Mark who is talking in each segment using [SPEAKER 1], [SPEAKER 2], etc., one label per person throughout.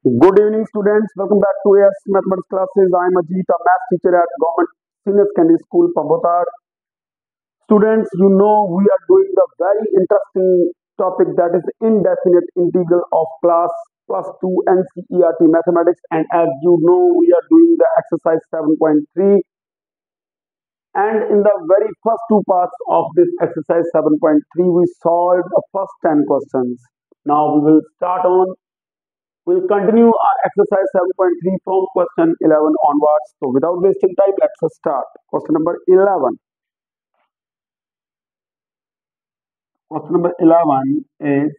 [SPEAKER 1] Good evening, students. Welcome back to AS Mathematics classes. I am Ajit, a math teacher at Government Senior Secondary School, Pambotad. Students, you know we are doing the very interesting topic that is indefinite integral of class plus 2 NCERT Mathematics. And as you know, we are doing the exercise 7.3. And in the very first two parts of this exercise 7.3, we solved the first 10 questions. Now we will start on We'll continue our exercise 7.3 from question 11 onwards. So without wasting time, let's start. Question number 11. Question number 11 is,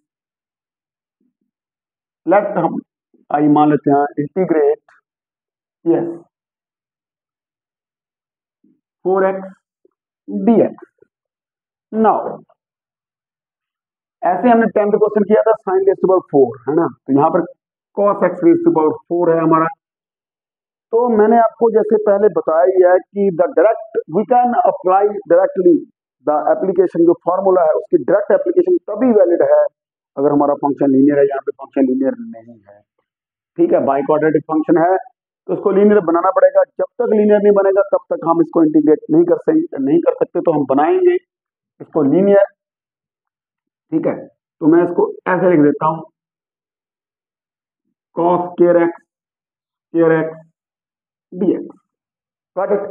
[SPEAKER 1] let हम आई मान लेते हैं integrate 4x dx. Now ऐसे हमने 10th question किया था sin raised to power 4, है ना? तो यहाँ पर cos x raised to power 4 है हमारा. तो मैंने आपको जैसे पहले बताया ही है कि the direct we can apply directly the application, जो फॉर्मूला है उसकी डायरेक्ट एप्लीकेशन तभी वैलिड है अगर हमारा फंक्शन लीनियर है. यहाँ पे फंक्शन लीनियर नहीं है, ठीक है, बाई क्वाड्रेटिक फंक्शन है, तो उसको लीनियर बनाना पड़ेगा. जब तक लीनियर नहीं बनेगा तब तक हम इसको इंटीग्रेट नहीं कर सकते. तो हम बनाएंगे इसको लीनियर, ठीक है. तो मैं इसको ऐसे लिख देता हूं, cos square x dx. Got it.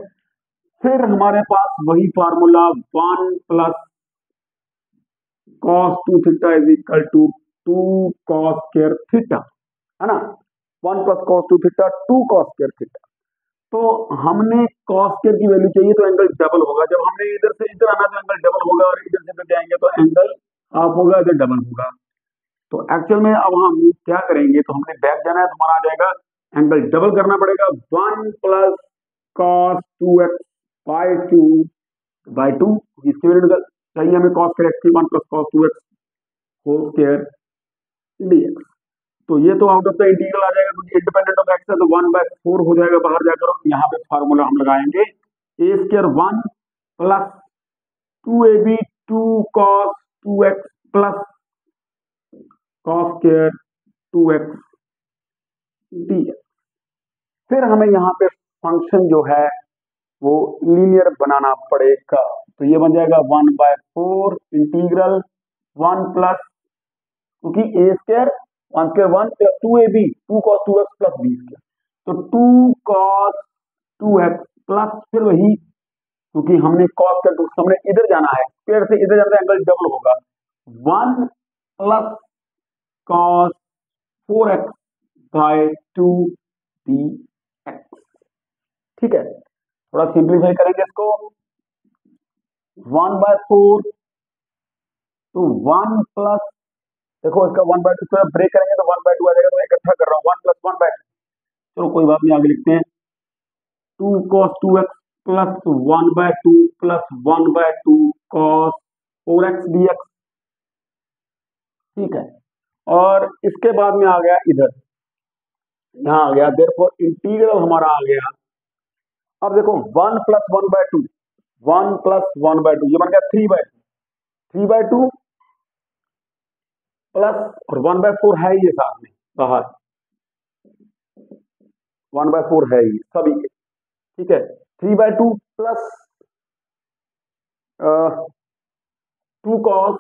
[SPEAKER 1] फिर हमारे पास वही formula 1 plus cos 2 theta is equal to 2 cos square theta, है ना. 1 plus cos 2 theta 2 cos square theta. तो हमने cos स्क्वायर की वैल्यू चाहिए तो एंगल डबल होगा. जब हमने इधर से इधर आना तो एंगल डबल होगा, और इधर से इधर जाएंगे तो एंगल हाफ होगा, इधर डबल होगा. तो एक्चुअल में अब हम क्या करेंगे, तो हमने बैक जाना है तो हमारा आ जाएगा एंगल डबल करना पड़ेगा. 1 प्लस cos 2x बाय 2 इसकी वैल्यू चाहिए हमें cos स्क्वायर x की 1 plus cos 2x whole square dx. तो ये तो आउट ऑफ द इंटीग्रल आ जाएगा क्योंकि इंडिपेंडेंट ऑफ x है, तो 1/4 हो जाएगा बाहर जाकर. और यहाँ पे फार्मूला हम लगाएंगे a square 1 plus 2ab 2 cos 2x plus cos square 2x dx. फिर हमें यहाँ पे फंक्शन जो है वो लीनियर बनाना पड़ेगा. तो ये बन जाएगा 1/4 इंटीग्रल 1 प्लस, क्योंकि a square 1 square 1 plus 2ab 2 cos 2x plus b square. तो 2 cos 2x प्लस फिर वही, क्योंकि हमने cos का हमने इधर जाना है, स्क्वायर से इधर जाना है, एंगल डबल होगा. 1 plus cos 4x bye 2 dx. ठीक है, थोड़ा सिंप्लीफाई करेंगे इसको. 1/4 तो 1 प्लस, देखो इसका 1/2 थोड़ा ब्रेक करेंगे तो 1/2 आ जाएगा. तो मैं इकट्ठा कर रहा हूँ 1 प्लस 1/2. चलो कोई बात नहीं, आगे लिखते हैं 2 cos 2x plus 1/2 plus 1/2 cos 4x dx. ठीक है, और इसके बाद में आ गया इधर, यहाँ आ गया देयरफॉर इंटीग्रल हमारा आ गया. अब देखो 1 प्लस 1/2 1 प्लस 1/2 ये बन गया 3/2 प्लस, और 1/4 है ये साथ में बाहर, 1/4 है ये सभी के, ठीक है. 3/2 plus 2 cos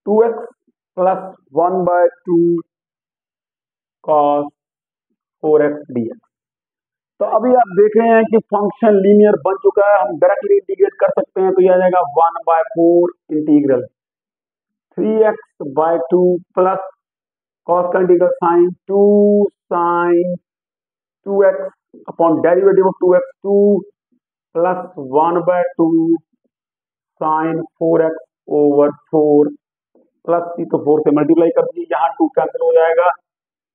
[SPEAKER 1] 2x plus 1/2 cos 4x dx. तो अभी आप देख रहे हैं कि फंक्शन लीनियर बन चुका है, हम डायरेक्टली इंटीग्रेट कर सकते हैं. तो ये आ जाएगा 1/4 इंटीग्रल 3x/2 प्लस cos का integral sin 2 sin 2x upon derivative of 2x 2 plus 1/2 sin 4x over 4 plus c, तो 4 से मल्टीप्लाई कर दीजिए, यहाँ 2 कैंसिल हो जाएगा.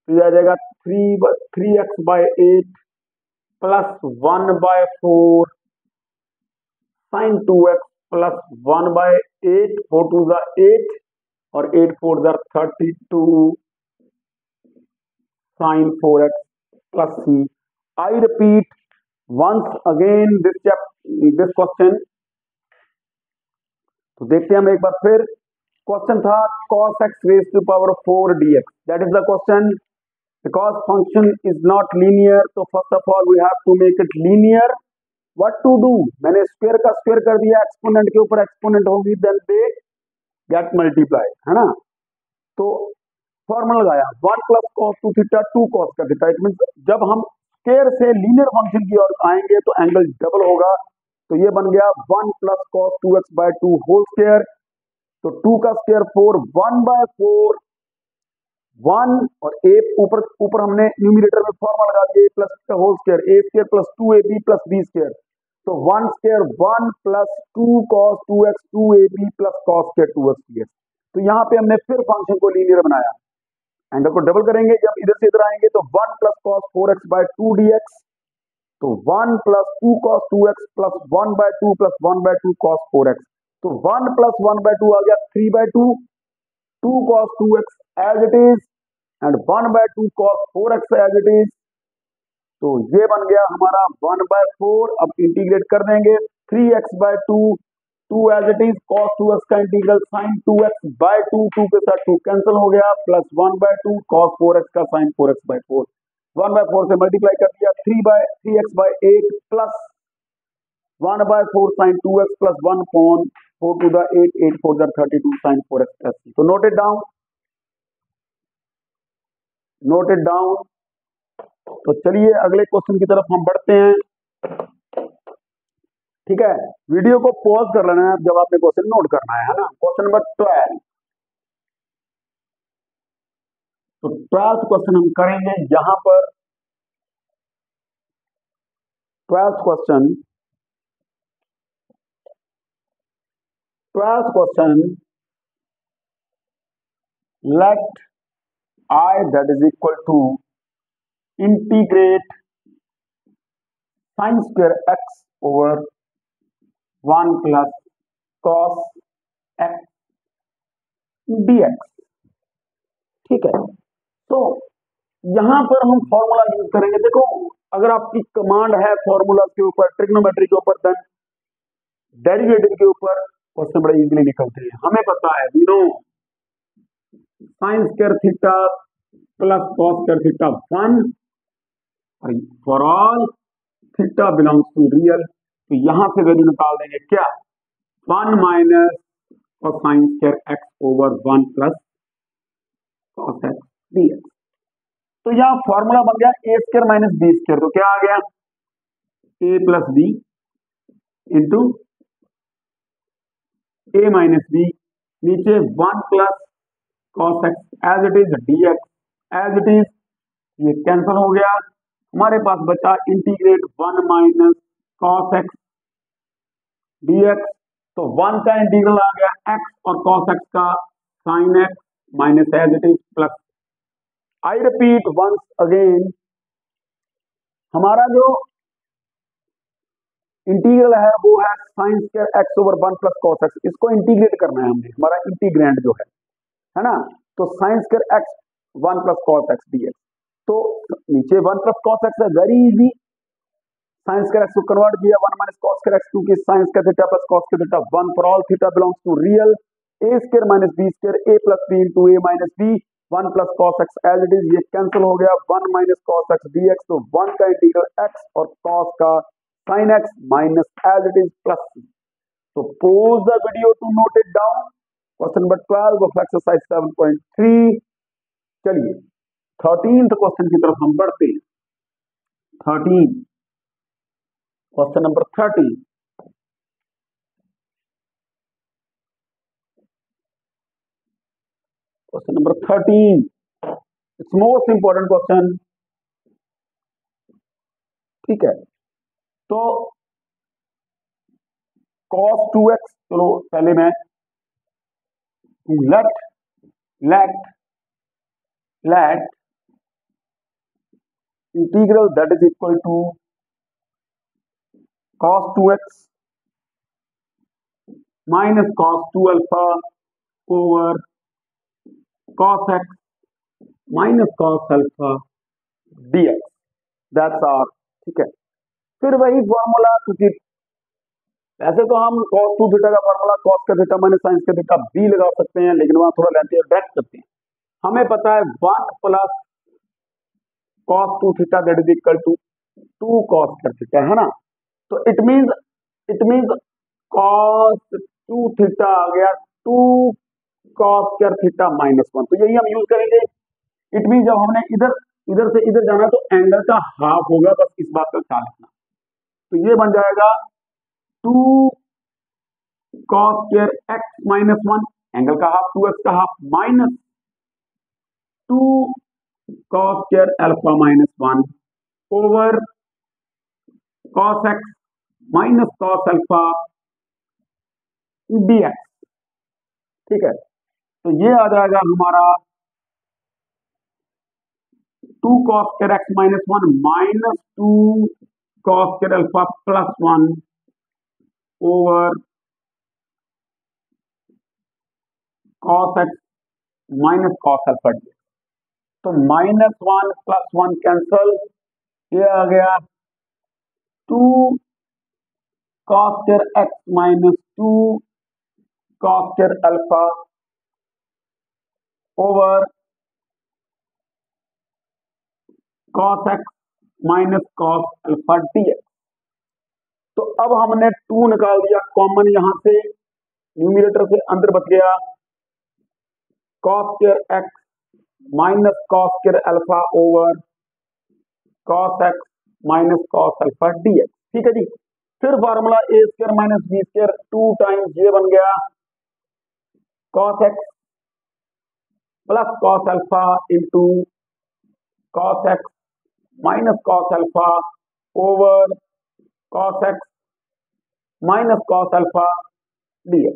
[SPEAKER 1] तो ये आ जाएगा 3x/8 plus 1/4 sin 2x plus 1/8, 4 2 8 और 8 4 32 sin 4x plus c. I repeat once again this question. तो देखते हैं हम एक बार फिर क्वेश्चन था cos x raise to power 4 dx, that is the question. Because function is not linear, तो first of all we have to make it linear. What to do, मैंने square का स्क्वायर कर दिया, एक्सपोनेंट के ऊपर exponent होगी, then they get multiply, है ना। तो फॉर्मूला लगाया 1 प्लस कॉस 2 थीटा 2 कॉस का थीटा। इट मींस जब हम स्क्वायर से लीनियर फंक्शन की ओर आएंगे तो एंगल डबल होगा। तो ये बन गया 1 plus cos 2x by 2 whole square. तो 2 का स्क्वायर 4, 1 बाय 4 1, और ए ऊपर ऊपर हमने न्यूमरेटर में फॉर्मूला लगा दिया a प्लस का whole square, a square plus 2ab plus b square. तो 1 square 1 plus 2 cos 2x 2ab plus cos square 2x dx। तो यहाँ पे हमने फिर फंक्शन को लीनियर बनाया, एंगल को डबल करेंगे, जब इधर से इधर आएंगे तो 1 plus cos 4x bye 2 dx। तो 1 plus 2 cos 2x plus 1 by 2 plus 1 by 2 cos 4x। तो 1 प्लस 1 बाय 2 आ गया 3 by 2, 2 cos 2x as it is, and 1 by 2 cos 4x as it is. तो ये बन गया हमारा 1 बाय 4। अब इंटीग्रेट कर देंगे 3x by 2, 2 as it is, cos 2x का इंटीग्रल sin 2x बाय 2, 2 के साथ 2 कैंसिल हो गया, प्लस 1 बाय 2 cos 4x का sin 4x बाय 4, 1 बाय 4 से मल्टीप्लाई कर दिया, 3x by 8 plus 1 by 4 sin 2x plus 1 upon 4 to the 8, 8 4 the 32 sin 4x plus 3। तो note it down, note it down. तो चलिए अगले क्वेश्चन की तरफ हम बढ़ते हैं। ठीक है, वीडियो को पॉज कर लेना है जब आपने क्वेश्चन नोट करना है ना। Question number 12। तो 12th क्वेश्चन हम करेंगे यहां पर। 12th question, 12th question, let I that is equal to integrate sin square x over 1 plus cos x dx। ठीक है, तो यहां पर हम फॉर्मूला यूज करेंगे। देखो, अगर आपकी कमांड है फॉर्मूला के ऊपर, ट्रिग्नोमेट्री के ऊपर, देन डेरिवेटिव के ऊपर क्वेश्चन बड़े इजीली निकलते हैं। हमें पता है, we know sin square theta plus cos square theta 1, और for all theta belongs to real. तो यहां से वैल्यू निकाल देंगे क्या, 1 minus sin square x over 1 plus cos x dx। तो यहां फॉर्मूला बन गया a square minus b square. तो क्या आ गया, a plus b into a minus b, नीचे 1 plus cos x as it is dx as it is, ये कैंसिल हो गया। हमारे पास बचा integrate 1 minus cos x dx। तो 1 का इंटीग्रल आ गया x और cos x का sin x minus as it is plus. I repeat once again, हमारा जो इंटीग्रल है वो है sin square x over 1 plus cos x। इसको इंटीग्रेट करना है हमने, हमारा इंटीग्रैंड जो है ना। तो sin square x 1 plus cos x dx। तो नीचे 1 प्लस cos x है, very easy. sin square x को कन्वर्ट किया 1 माइनस cos स्क्वायर x, क्योंकि sin square theta plus cos square theta 1 for all theta belongs to real. a square minus b square, a plus b into a minus b, 1 plus cos x as it is, ये cancel हो गया, 1 minus cos x dx। तो 1 का integral x और cos का sin x minus as it is plus. तो pause the video to note it down। Question number 12 of exercise 7.3। चलिए 13th question की तरफ हम बढ़ते हैं। 13, question number 13। Question number 13, it's most important question. ठीक है, तो cos 2x, चलो पहले मैं let integral that is equal to cos 2x minus cos 2 alpha over cos x minus cos alpha dx, that's R. ठीक है, फिर वही फॉर्मूला, क्योंकि वैसे तो हम cos 2 थीटा का फॉर्मूला cos का थीटा माइनस साइन का थीटा b लगा सकते हैं, लेकिन वहां थोड़ा लेंथी है, डायरेक्ट करते हैं। हमें पता है 1 plus cos 2 theta that is equal to 2 cos का थीटा, है ना। तो इट मींस cos 2 थीटा आ गया 2 cos स्क्वायर थीटा माइनस 1। तो यही हम यूज करेंगे। इट मीन जब हमने इधर इधर से इधर जाना तो एंगल का हाफ होगा, बस इस बात का ख्याल रखना। तो ये बन जाएगा 2 cos square x minus 1, angle का हाफ 2x का half, minus 2 cos square alpha minus 1 over cos x minus cos alpha dx। ठीक है, तो ये आ जाएगा हमारा 2 cos square x minus 1 minus 2 cos square alpha plus 1 over cos x minus cos alpha dx। तो minus 1 plus 1 cancel, ये आ गया 2 cos square x minus 2 cos square alpha over cos x minus cos alpha dx। तो अब हमने 2 निकाल दिया common, यहां से न्यूमरेटर से अंदर बच गया cos square x minus cos square alpha over cos x minus cos alpha dx। ठीक है जी। फिर formula a square minus b square 2 times ये बन गया cos x plus cos alpha into cos x minus cos alpha over cos x minus cos alpha dx।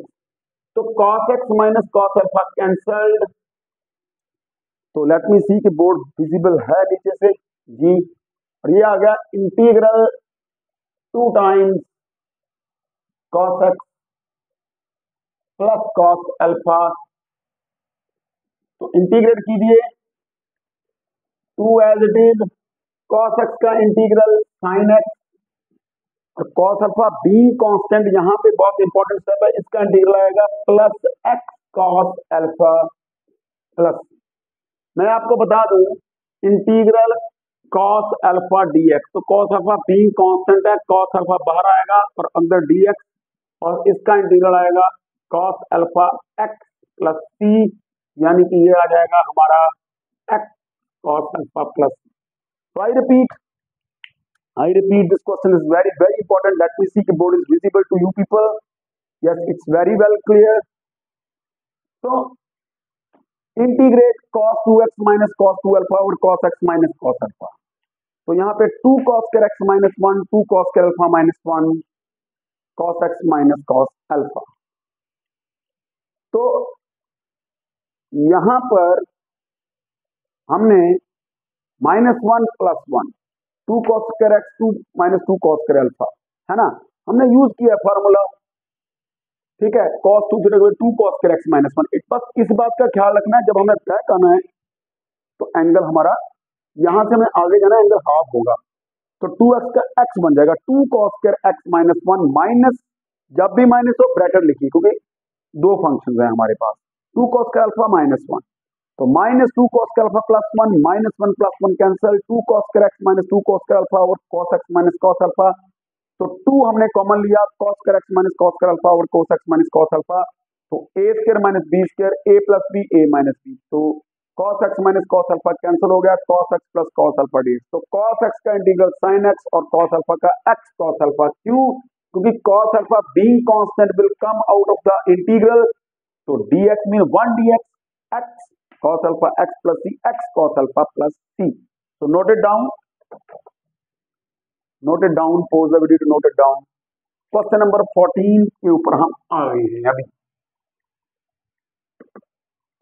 [SPEAKER 1] तो cos x minus cos alpha cancelled. तो late me see कि board visible है नीचे से जी, और ये आ गया integral 2 times cos x plus cos alpha. तो इंटीग्रेट कीजिए 2 as it is cos x का इंटीग्रल sin x और cos अल्फा बीइंग कांस्टेंट, यहां पे बहुत इंपॉर्टेंट स्टेप है, इसका इंटीग्रल आएगा plus x cos alpha plus, मैं आपको बता दूं, इंटीग्रल cos अल्फा dx। तो cos अल्फा बीइंग कांस्टेंट है, cos अल्फा बाहर आएगा और अंदर dx, और इसका इंटीग्रल आएगा cos alpha x plus c, यानी कि ये आ जाएगा हमारा x cos अल्फा प्लस। तो I repeat this question is very very important. Let me see कि board is visible to you people. Yes, it's very well clear. तो integrate cos 2x minus cos 2 alpha और cos x minus cos alpha. तो यहाँ पे 2 cos square x minus 1 2 cos square alpha minus 1 cos x minus cos alpha. तो यहां पर हमने minus 1 plus 1 2 cos square x 2 minus 2 cos square alpha, है ना, हमने यूज किया फॉर्मूला। ठीक है, cos 2 theta 2 cos square x minus 1। बस इस बात का ख्याल रखना है, जब हमें तय करना है तो एंगल हमारा यहां से हमें आगे जाना, एंगल हाफ होगा। तो 2x का x बन जाएगा 2 cos square x minus 1 minus, जब भी माइनस हो ब्रैकेट लिखिए, क्योंकि दो फंक्शन है हमारे पास, 2 cos स्क्वायर अल्फा माइनस 1, तो minus 2 cos square alpha plus 1 minus 1 plus 1 cancel, 2 cos square x minus 2 cos square alpha और cos x minus cos alpha. तो 2 हमने कॉमन लिया, cos square x minus cos square alpha और cos x minus cos alpha. तो a square minus b square, a plus b a minus b। तो cos x minus cos alpha cancel हो गया, cos x plus cos alpha dx। तो cos x का integral sin x और cos alpha का x cos alpha. क्यों? क्योंकि cos alpha being constant will come out of the integral. तो dx mean 1 dx x cos alpha x plus c x cos alpha plus c। तो note it down, pause the video to note it down। Question number 14 के ऊपर हम आ गए हैं अभी।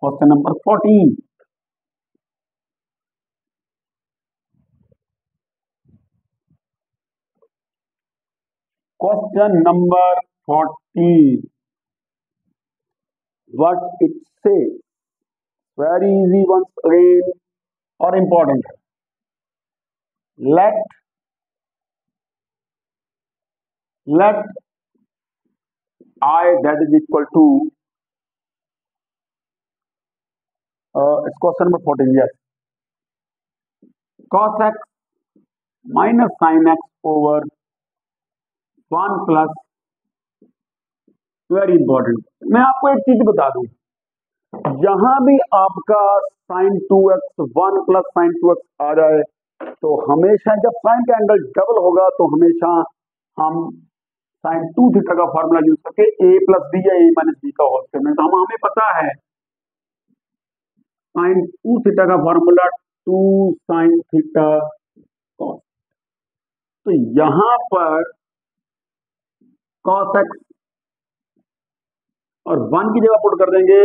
[SPEAKER 1] Question number 14, question number 14, what it से, very easy once again और important है। let I that is equal to it's question number 14. Yes, cos x minus sin x over 1 plus, very important. मैं आपको एक चीज बता दूं, जहां भी आपका sin 2x 1 plus sin 2x आ जाए तो हमेशा जब साइन का एंगल डबल होगा तो हमेशा हम sin 2 थीटा का फॉर्मूला यूज करके a प्लस बी या a माइनस बी का होल स्क्वायर में, तो हमें पता है sin 2 थीटा का फॉर्मूला 2 sin थीटा cos। तो यहां पर cos x और 1 की जगह पुट कर देंगे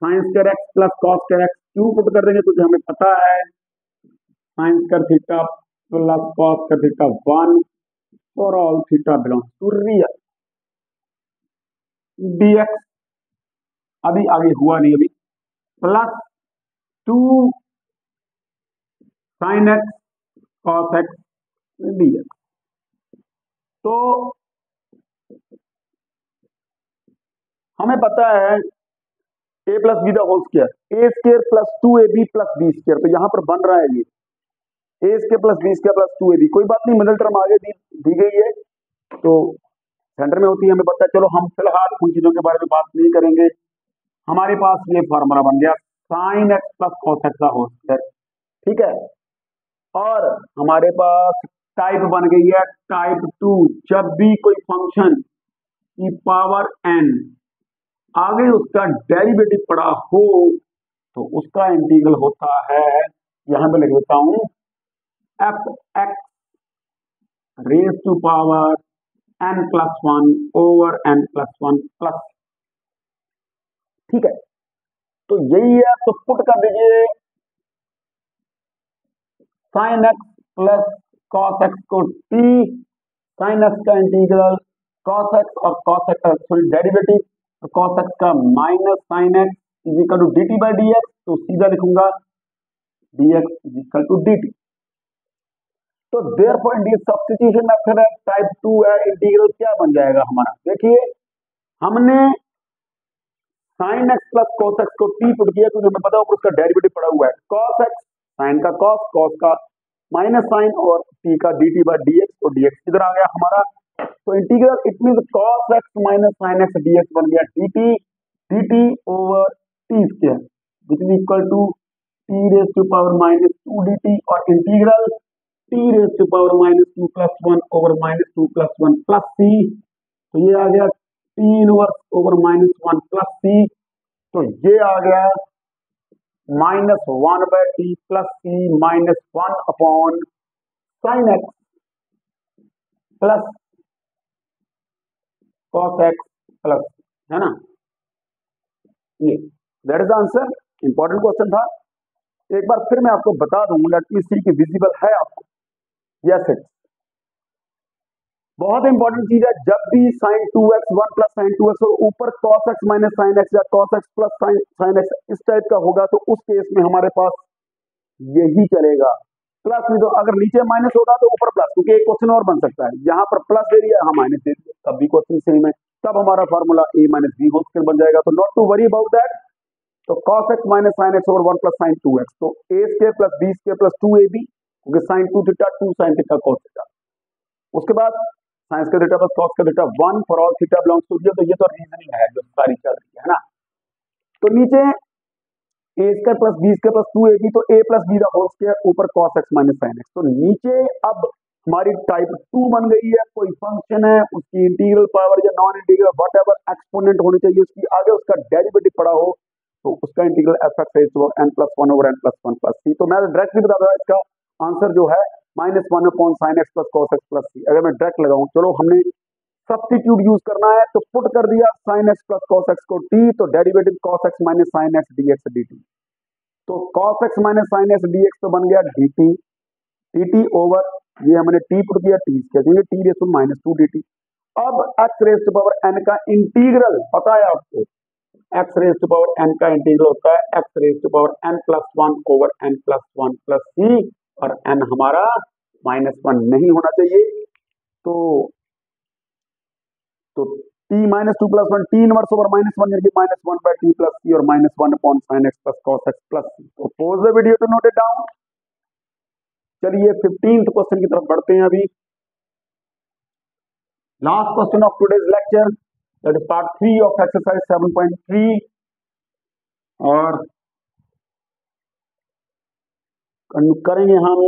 [SPEAKER 1] sin square x plus cos square x। क्यों पुट कर देंगे? क्योंकि हमें पता है sin square theta plus cos square theta 1 for all theta belongs to real. dx अभी आगे हुआ नहीं, अभी plus 2 sin x cos x dx। तो हमें पता है a plus b the whole square, a square plus 2ab प्लस बी स्क्वायर। तो यहां पर बन रहा है ये a square plus b square plus 2ab। कोई बात नहीं, मिडिल टर्म आगे दी गई है तो सेंटर में होती है, हमें पता है। चलो हम फिलहाल उन चीजों के बारे में बात नहीं करेंगे। हमारे पास ये फॉर्मूला बन गया sin x plus cos x का होल स्क्वायर, ठीक है। और हमारे पास टाइप बन गई है टाइप 2। जब भी कोई फंक्शन की पावर n आगे उसका डेरिवेटिव पड़ा हो तो उसका इंटीग्रल होता है, यहां पे लिख देता हूं f x raise to power n plus 1 over n plus 1 plus, ठीक है। तो यही है, तो पुट कर दीजिए sin x plus cos x को t, sin x का इंटीग्रल cos x और cos x का फुल डेरिवेटिव, तो cos x का minus sin x is equal to dt by dx। तो सीधा लिखूंगा dx is equal to dt। तो देयरफॉर इंटीग्रल सब्स्टिट्यूशन मेथड है, टाइप 2 है। इंटीग्रल क्या बन जाएगा हमारा? देखिए हमने sin x plus cos x को t पुट किया क्योंकि हमें पता है उसका डेरिवेटिव पड़ा हुआ है। cos x sin का cos, cos का माइनस sin और t का dt बाई dx। तो dx इधर आ गया हमारा। तो integral it mean cos x minus sin x dx बन गया dt over t square which is equal to t raise to power minus 2 dt और integral t raise to power minus 2 plus 1 over minus 2 plus 1 plus c। तो ये आ गया t inverse over minus 1 plus c। तो ये आ गया minus 1 by t plus c minus 1 upon sine x plus cos x plus, है ना। ये that is the answer. Important question था। एक बार फिर मैं आपको बता दूं, लेट मी सी कि विजिबल है आपको। यस इट्स बहुत इंपॉर्टेंट चीज है। जब भी sin 2x 1 plus sin 2x और ऊपर cos x minus sin x या cos x plus sin x इस टाइप का होगा तो उस केस में हमारे पास यही चलेगा। प्लस नहीं तो अगर नीचे माइनस होगा तो ऊपर प्लस, क्योंकि एक क्वेश्चन और बन सकता है, यहाँ पर प्लस दे दिया, हाँ माइनस दे दिया, तब भी क्वेश्चन सेम है। तब हमारा formula a minus b whole square बन जाएगा। तो not to worry about that. तो cos x minus sin x over 1 plus sin 2x, तो a square plus b square plus 2ab, क्योंकि sin 2 theta 2 sin theta cos theta. उसके बाद sin square theta plus cos square theta 1 for all theta belongs to real. तो ये तो reasoning है जो सारी चल रही है ना। तो नीचे a square plus b square plus 2ab, तो a plus b the whole square ऊपर cos x minus sin x। तो नीचे अब हमारी टाइप 2 बन गई है। कोई फंक्शन है, उसकी इंटीग्रल पावर या non integral what ever exponent होनी चाहिए, उसकी आगे उसका डेरिवेटिव पड़ा हो तो उसका integral f x raise to n plus 1 over n plus 1 plus c। तो मैं डायरेक्टली बता दूं इसका आंसर जो है minus 1 upon sine x plus cos x plus c। अगर मैं डायरेक्ट लगाऊं, चलो हमने सब्स्टिट्यूट यूज करना है तो पुट कर दिया sine x plus cos x को t, तो derivative cos x minus sine x dx dt। तो cos x minus sine x dx तो बन गया dt ओवर ये हमने t पुट किया t square, t raise to minus 2 dt। अब x raise to power n का इंटीग्रल पता है आपको, x raise to power n का इंटीग्रल होता है x raise to power n plus 1 over n plus 1 plus c, और n हमारा माइनस 1 नहीं होना चाहिए। तो t minus two plus one, t inverse over minus one यानी minus one by t plus c और minus one upon sine x plus cos x plus c. तो pause the video to note it down. चलिए 15th question की तरफ बढ़ते हैं अभी। Last question of today's lecture, that is part 3 of exercise 7.3 और करेंगे हम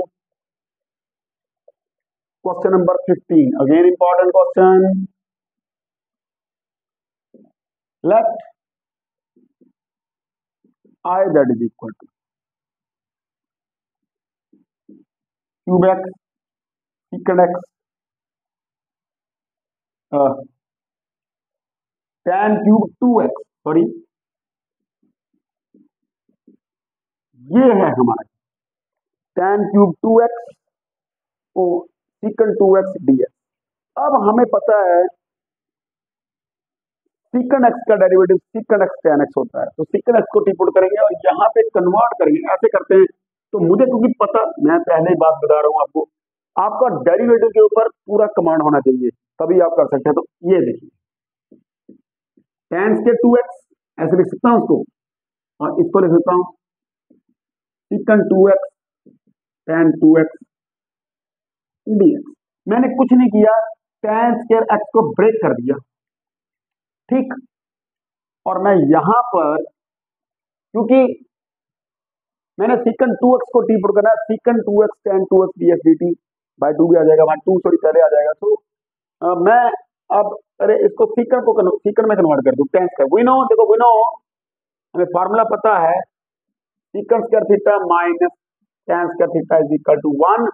[SPEAKER 1] question number 15। Again important question. Let I that is equal to cube x secant x tan cube 2x, sorry ये है हमारा tan cube 2x ओ secant 2x dx। अब हमें पता है secant x का derivative secant x tan x होता है, तो secant x को टी पुट करेंगे और यहाँ पे कन्वर्ट करेंगे। ऐसे करते हैं तो मुझे क्योंकि पता, मैं पहले ही बात बता रहा हूँ आपको, आपका डेरिवेटिव के ऊपर पूरा कमांड होना चाहिए तभी आप कर सकते हैं। तो ये देखिए tan के 2x ऐसे लिख सकता हूँ उसको, और इसको लिख सकता हूँ secant 2x tan 2x dx। मैंने कुछ नहीं किया, tan स्क्वायर x को ब्रेक कर दिया, ठीक। और मैं यहां पर क्योंकि मैंने secant 2x को टी पुट करना है, secant 2x tan 2x dx dt by 2 भी आ जाएगा, वहां 2 सॉरी पहले आ जाएगा। तो मैं अब अरे इसको secant में कन्वर्ट कर दूं tan स्क्वायर। वी नो, देखो वी नो, हमें फार्मूला पता है secant square theta minus tan square theta is equal to 1,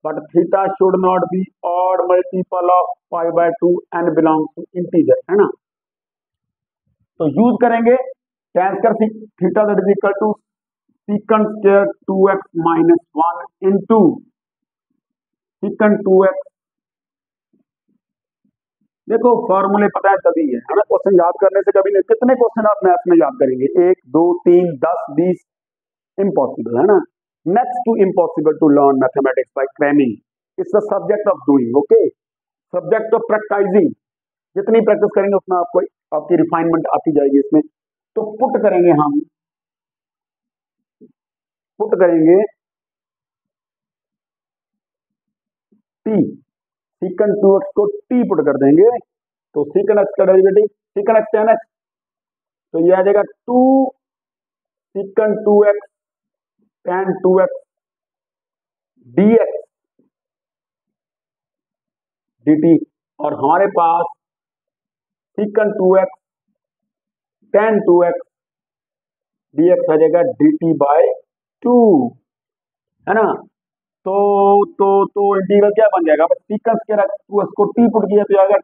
[SPEAKER 1] but theta should not be odd multiple of pi by 2 and belongs to integer, है ना। तो use करेंगे tan square theta that is equal to secant square 2x minus 1 into secant 2x। देखो फॉर्मूले पता है तभी है ना, क्वेश्चन याद करने से कभी नहीं। कितने क्वेश्चन आप मैथ्स में याद करेंगे? 1 2 3 10 20? इम्पॉसिबल, है ना। Next to impossible to learn mathematics by cramming. It's the subject of doing, okay, subject of practising. जितनी प्रैक्टिस करेंगे उतना आपको आपकी रिफाइनमेंट आती जाएगी इसमें। तो पुट करेंगे हम, पुट करेंगे t, secant 2x को t पुट कर देंगे, तो secant x का derivative secant x tan x, तो ये आ जाएगा 2 secant 2x tan 2x dx dt, और हमारे पास secant 2x tan 2x dx आ जाएगा dt बाय 2, है ना। तो इंटीग्रल क्या बन जाएगा? secant स्क्वायर x 2x को t पुट किया तो आएगा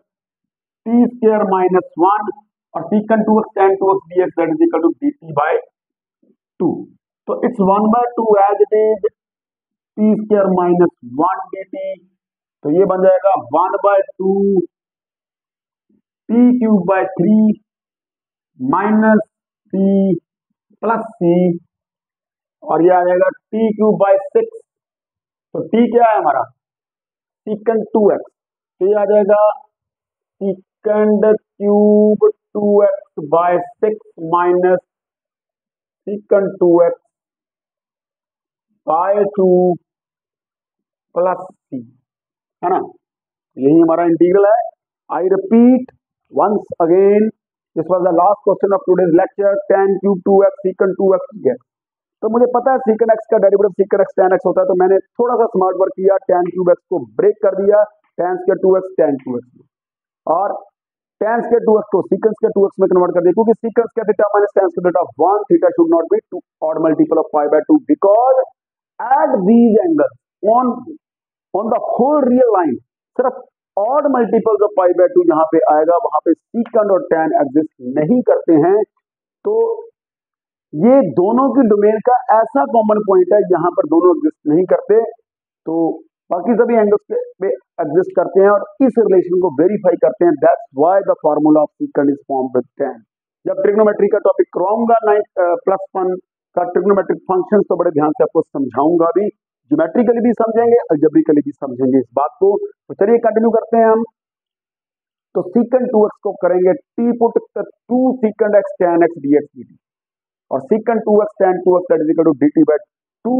[SPEAKER 1] t स्क्वायर माइनस 1 और secant 2x tan 2x dx that is equal to dt by 2। तो it's 1 by 2 as it is t square minus 1 dt, तो ये बन जाएगा 1 by 2 t cube by 3 minus c plus c, और ये आ जाएगा t क्यूब बाय 6। तो t क्या है हमारा? secant 2x, तो ये आ जाएगा secant cube 2x by 6 minus secant 2x by 2 plus c, है ना। यही हमारा इंटीग्रल है। I repeat once again, this was the last question of today's lecture, tan cube 2x secant 2x dx। तो मुझे पता है secant x का derivative secant x tan x होता है, तो मैंने थोड़ा सा स्मार्ट वर्क किया, tan क्यूब x को ब्रेक कर दिया tan square 2x tan 2x में, और tan स्क्वायर 2x को secant स्क्वायर 2x में कन्वर्ट कर दिया, क्योंकि secant square theta minus tan square theta 1, theta should not be to odd multiple of pi by 2 because at these angles on the whole real line सिर्फ odd multiples of pi by 2 जहां पे आएगा वहां पे secant और tan exist नहीं करते हैं। तो ये दोनों की डोमेन का ऐसा कॉमन पॉइंट है जहां पर दोनों एग्जिस्ट नहीं करते, तो बाकी सभी एंगल्स पे एग्जिस्ट करते हैं और इस रिलेशन को वेरीफाई करते हैं। That's why the formula of secant is formed with tan। जब ट्रिग्नोमेट्री का टॉपिक कराऊंगा 9+1 का ट्रिग्नोमेट्रिक फंक्शंस, तो बड़े ध्यान से आपको समझाऊंगा भी, ज्योमेट्रिकली भी समझेंगे, अलजेब्रिकली भी समझेंगे इस बात को। तो चलिए कंटिन्यू करते हैं हम। तो secant 2x को करेंगे t put 2 secant x tan x dx dt और secant 2x tan 2x that is equal to dt by 2।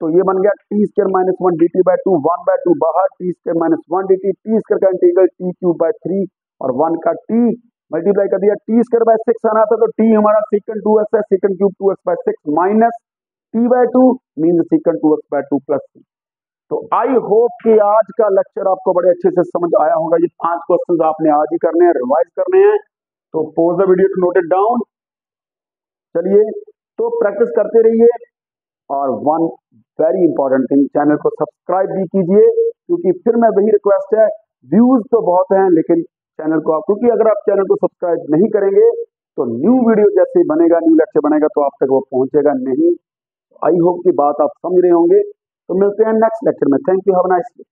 [SPEAKER 1] तो ये बन गया t square minus 1 dt by 2, 1 by 2 बाहर, t square minus 1 dt, t square का integral t cube by 3 और 1 का t multiply कर दिया, t स्क्वायर बाय 6 आना था तो t हमारा secant 2x है, secant cube 2x by 6 minus t by 2 means secant 2x by 2 plus 3। तो आई होप कि आज का लेक्चर आपको बड़े अच्छे से समझ आया होगा। ये 5 क्वेश्चंस आपने आज ही करने हैं, रिवाइज करने हैं। तो pause the video to note it down. चलिए तो प्रैक्टिस करते रहिए और one very important thing, channel को सब्सक्राइब भी कीजिए, क्योंकि फिर मैं वही रिक्वेस्ट है, व्यूज तो बहुत हैं लेकिन चैनल को आप, क्योंकि अगर आप चैनल को सब्सक्राइब नहीं करेंगे तो न्यू वीडियो जैसे बनेगा, न्यू लेक्चर बनेगा तो आप तक वो पहुंचेगा नहीं। आई होप की बात आप समझ रहे होंगे। तो मिलते हैं नेक्स्ट लेक्चर में। Thank you, have a nice day.